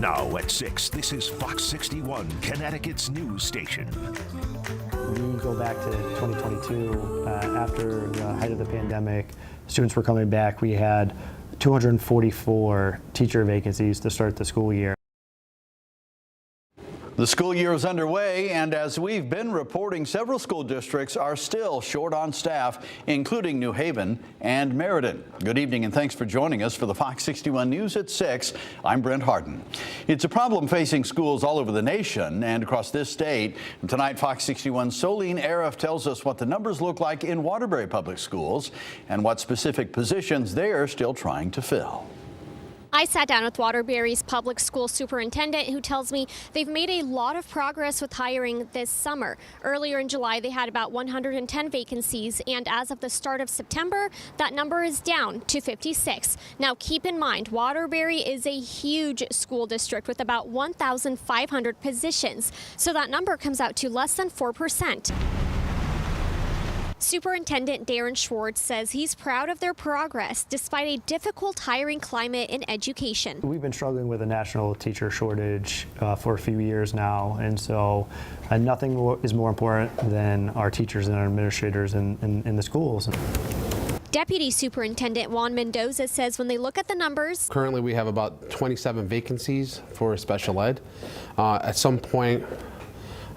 Now at 6, this is Fox 61, Connecticut's news station. We go back to 2022, after the height of the pandemic, students were coming back. We had 244 teacher vacancies to start the school year. The school year is underway, and as we've been reporting, several school districts are still short on staff, including New Haven and Meriden. Good evening, and thanks for joining us for the Fox 61 News at 6. I'm Brent Harden. It's a problem facing schools all over the nation and across this state. And tonight, Fox 61's Solene Arif tells us what the numbers look like in Waterbury Public Schools and what specific positions they're still trying to fill. I sat down with Waterbury's public school superintendent, who tells me they've made a lot of progress with hiring this summer. Earlier in July, they had about 110 vacancies, and as of the start of September, that number is down to 56. Now, keep in mind, Waterbury is a huge school district with about 1,500 positions, so that number comes out to less than 4%. Superintendent Darren Schwartz says he's proud of their progress despite a difficult hiring climate in education. We've been struggling with a national teacher shortage for a few years now, and so nothing is more important than our teachers and our administrators in the schools. Deputy Superintendent Juan Mendoza says when they look at the numbers, currently we have about 27 vacancies for special ed. At some point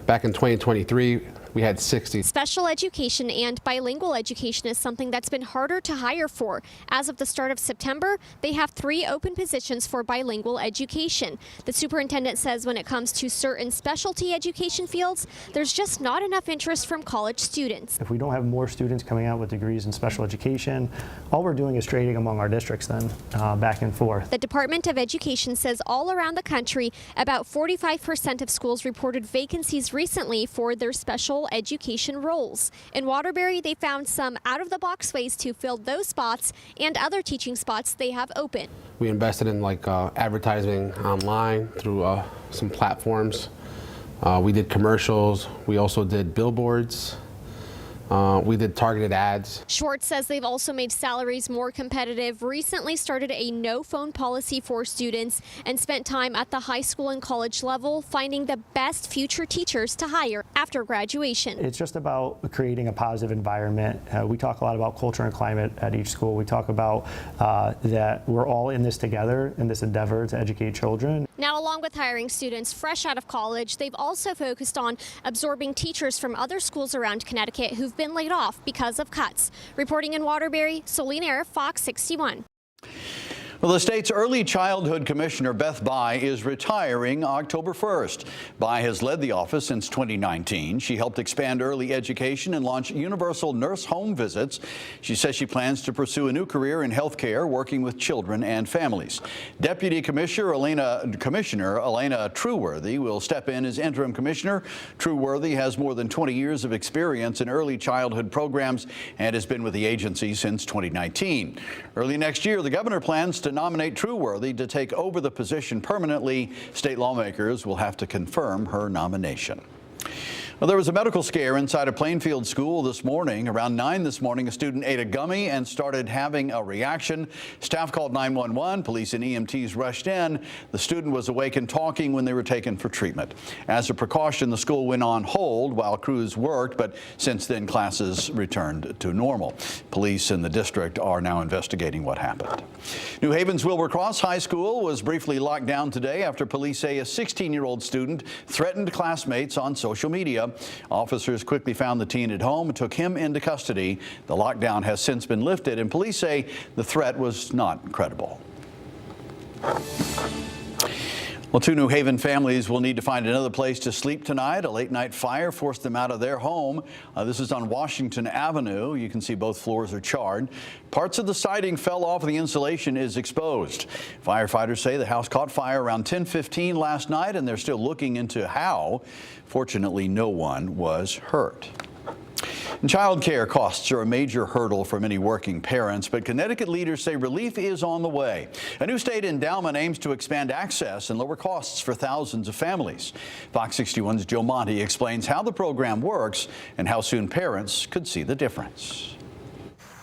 back in 2023, we had 60. Special education and bilingual education is something that's been harder to hire for. As of the start of September, they have 3 open positions for bilingual education. The superintendent says when it comes to certain specialty education fields, there's just not enough interest from college students. If we don't have more students coming out with degrees in special education, all we're doing is trading among our districts then, back and forth. The Department of Education says all around the country, about 45% of schools reported vacancies recently for their special education roles. In Waterbury, they found some out-of-the-box ways to fill those spots and other teaching spots they have open. We invested in advertising online through some platforms. We did commercials. We also did billboards. We did targeted ads. Schwartz says they've also made salaries more competitive, recently started a no phone policy for students, and spent time at the high school and college level finding the best future teachers to hire after graduation. It's just about creating a positive environment. We talk a lot about culture and climate at each school. We talk about that we're all in this together in this endeavor to educate children. Now, along with hiring students fresh out of college, they've also focused on absorbing teachers from other schools around Connecticut who've been laid off because of cuts. Reporting in Waterbury, Solene Arif, Fox 61. Well, the state's early childhood commissioner, Beth Bai, is retiring October 1st. Bai has led the office since 2019. She helped expand early education and launch universal nurse home visits. She says she plans to pursue a new career in health care, working with children and families. Deputy Commissioner Elena Trueworthy will step in as interim commissioner. Trueworthy has more than 20 years of experience in early childhood programs and has been with the agency since 2019. Early next year, the governor plans to nominate Trueworthy to take over the position permanently. State lawmakers will have to confirm her nomination. Well, there was a medical scare inside a Plainfield school this morning. Around 9 this morning, a student ate a gummy and started having a reaction. Staff called 911. Police and EMTs rushed in. The student was awake and talking when they were taken for treatment. As a precaution, the school went on hold while crews worked, but since then, classes returned to normal. Police in the district are now investigating what happened. New Haven's Wilbur Cross High School was briefly locked down today after police say a 16-year-old student threatened classmates on social media. Officers quickly found the teen at home and took him into custody. The lockdown has since been lifted, and police say the threat was not credible. Well, 2 New Haven families will need to find another place to sleep tonight. A late-night fire forced them out of their home. This is on Washington Avenue. You can see both floors are charred. Parts of the siding fell off and the insulation is exposed. Firefighters say the house caught fire around 10:15 last night, and they're still looking into how. Fortunately, no one was hurt. And child care costs are a major hurdle for many working parents, but Connecticut leaders say relief is on the way. A new state endowment aims to expand access and lower costs for thousands of families. Fox 61's Joe Monty explains how the program works and how soon parents could see the difference.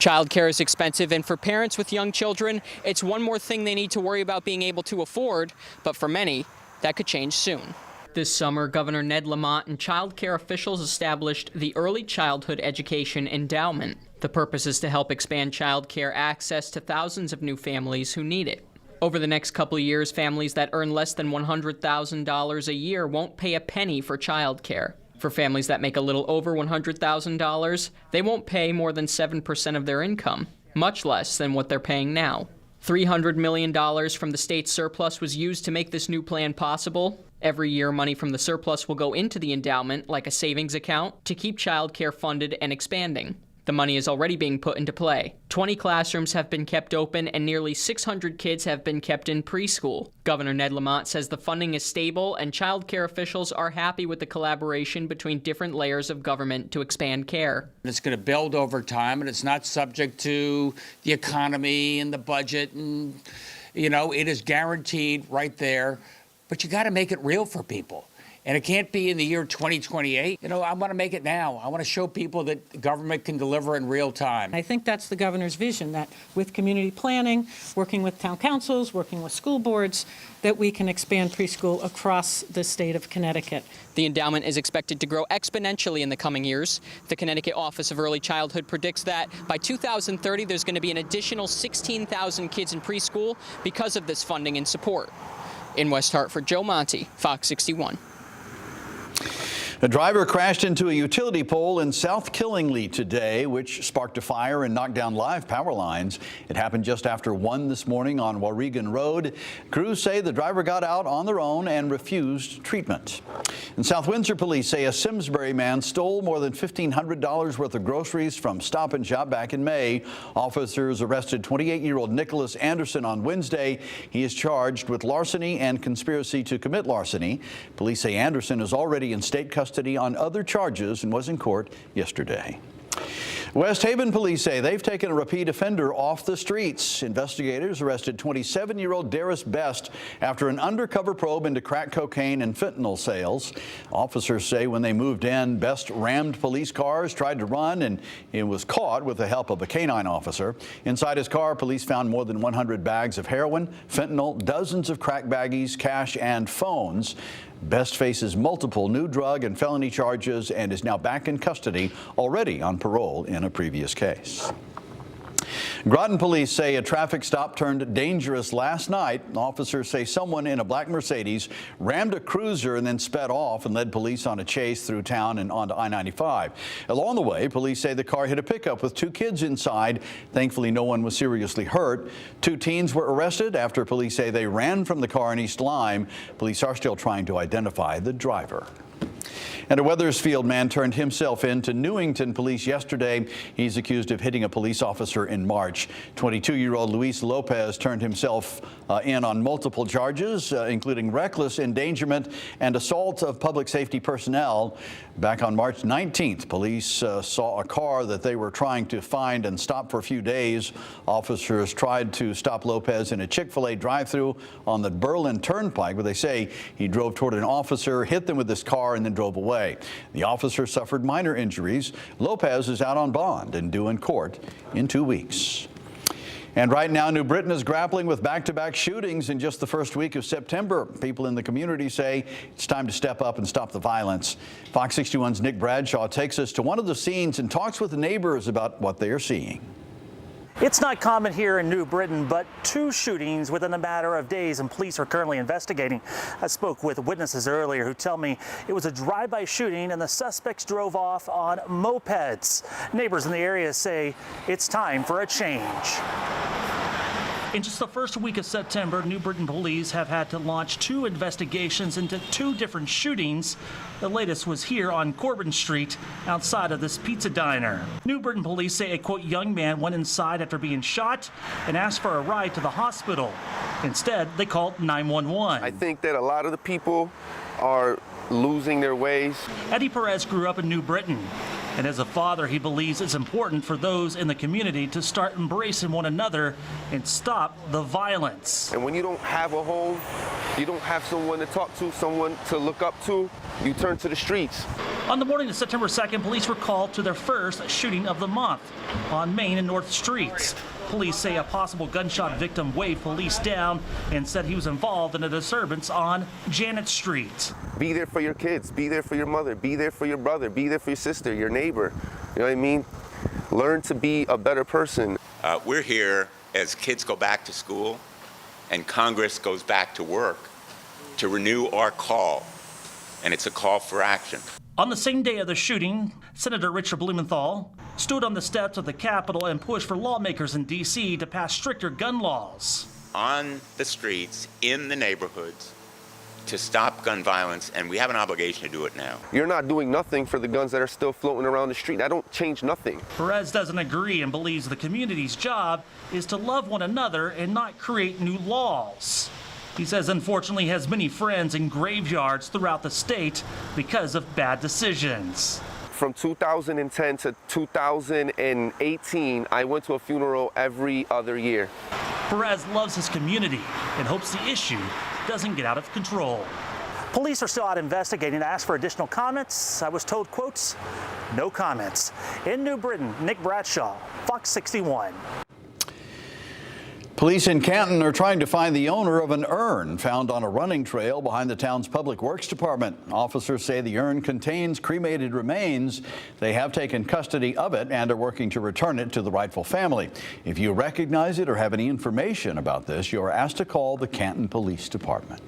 Childcare is expensive, and for parents with young children, it's one more thing they need to worry about being able to afford, but for many, that could change soon. This summer, Governor Ned Lamont and child care officials established the Early Childhood Education Endowment. The purpose is to help expand child care access to thousands of new families who need it. Over the next couple of years, families that earn less than $100,000 a year won't pay a penny for child care. For families that make a little over $100,000, they won't pay more than 7% of their income, much less than what they're paying now. $300 million from the state's surplus was used to make this new plan possible. Every year, money from the surplus will go into the endowment, like a savings account, to keep child care funded and expanding. The money is already being put into play. 20 classrooms have been kept open and nearly 600 kids have been kept in preschool. Governor Ned Lamont says the funding is stable and child care officials are happy with the collaboration between different layers of government to expand care. It's going to build over time, and it's not subject to the economy and the budget, and it is guaranteed right there. But you got to make it real for people. And it can't be in the year 2028. I want to make it now. I want to show people that government can deliver in real time. I think that's the governor's vision, that with community planning, working with town councils, working with school boards, that we can expand preschool across the state of Connecticut. The endowment is expected to grow exponentially in the coming years. The Connecticut Office of Early Childhood predicts that by 2030, there's going to be an additional 16,000 kids in preschool because of this funding and support. In West Hartford, Joe Monti, Fox 61. A driver crashed into a utility pole in South Killingly today, which sparked a fire and knocked down live power lines. It happened just after 1 this morning on Waregan Road. Crews say the driver got out on their own and refused treatment. In South Windsor, police say a Simsbury man stole more than $1,500 worth of groceries from Stop and Shop back in May. Officers arrested 28-year-old Nicholas Anderson on Wednesday. He is charged with larceny and conspiracy to commit larceny. Police say Anderson is already in state custody on other charges and was in court yesterday. West Haven police say they've taken a repeat offender off the streets. Investigators arrested 27-year-old Darius Best after an undercover probe into crack cocaine and fentanyl sales. Officers say when they moved in, Best rammed police cars, tried to run, and it was caught with the help of a canine officer. Inside his car, police found more than 100 bags of heroin, fentanyl, dozens of crack baggies, cash, and phones. Best faces multiple new drug and felony charges and is now back in custody, already on parole in a previous case. Groton police say a traffic stop turned dangerous last night. Officers say someone in a black Mercedes rammed a cruiser and then sped off and led police on a chase through town and onto I-95. Along the way, police say the car hit a pickup with 2 kids inside. Thankfully, no one was seriously hurt. 2 teens were arrested after police say they ran from the car in East Lyme. Police are still trying to identify the driver. And a Wethersfield man turned himself in to Newington police yesterday. He's accused of hitting a police officer in March. 22-year-old Luis Lopez turned himself in on multiple charges, including reckless endangerment and assault of public safety personnel. Back on March 19th, police saw a car that they were trying to find and stop for a few days. Officers tried to stop Lopez in a Chick-fil-A drive-thru on the Berlin Turnpike, where they say he drove toward an officer, hit them with his car, and then drove away. The officer suffered minor injuries. Lopez is out on bond and due in court in 2 weeks. And right now, New Britain is grappling with back-to-back shootings in just the first week of September. People in the community say it's time to step up and stop the violence. Fox 61's Nick Bradshaw takes us to one of the scenes and talks with the neighbors about what they are seeing. It's not common here in New Britain, but 2 shootings within a matter of days, and police are currently investigating. I spoke with witnesses earlier who tell me it was a drive-by shooting and the suspects drove off on mopeds. Neighbors in the area say it's time for a change. In just the first week of September, New Britain police have had to launch 2 investigations into 2 different shootings. The latest was here on Corbin Street, outside of this pizza diner. New Britain police say a, quote, young man went inside after being shot and asked for a ride to the hospital. Instead, they called 911. I think that a lot of the people are losing their ways. Eddie Perez grew up in New Britain, and as a father, he believes it's important for those in the community to start embracing one another and stop the violence. And when you don't have a home, you don't have someone to talk to, someone to look up to, you turn to the streets. On the morning of September 2nd, police were called to their first shooting of the month on Main and North Streets. Police say a possible gunshot victim waved police down and said he was involved in a disturbance on Janet Street. Be there for your kids, be there for your mother, be there for your brother, be there for your sister, your neighbor. You know what I mean? Learn to be a better person. We're here as kids go back to school and Congress goes back to work to renew our call, and it's a call for action. On the same day of the shooting, Senator Richard Blumenthal stood on the steps of the Capitol and pushed for lawmakers in D.C. to pass stricter gun laws. On the streets, in the neighborhoods, to stop gun violence, and we have an obligation to do it now. You're not doing nothing for the guns that are still floating around the street. That don't change nothing. Perez doesn't agree and believes the community's job is to love one another and not create new laws. He says, unfortunately, he has many friends in graveyards throughout the state because of bad decisions. From 2010 to 2018, I went to a funeral every other year. Perez loves his community and hopes the issue doesn't get out of control. Police are still out investigating. I asked for additional comments. I was told, quotes, no comments. In New Britain, Nick Bradshaw, Fox 61. Police in Canton are trying to find the owner of an urn found on a running trail behind the town's Public Works Department. Officers say the urn contains cremated remains. They have taken custody of it and are working to return it to the rightful family. If you recognize it or have any information about this, you are asked to call the Canton Police Department.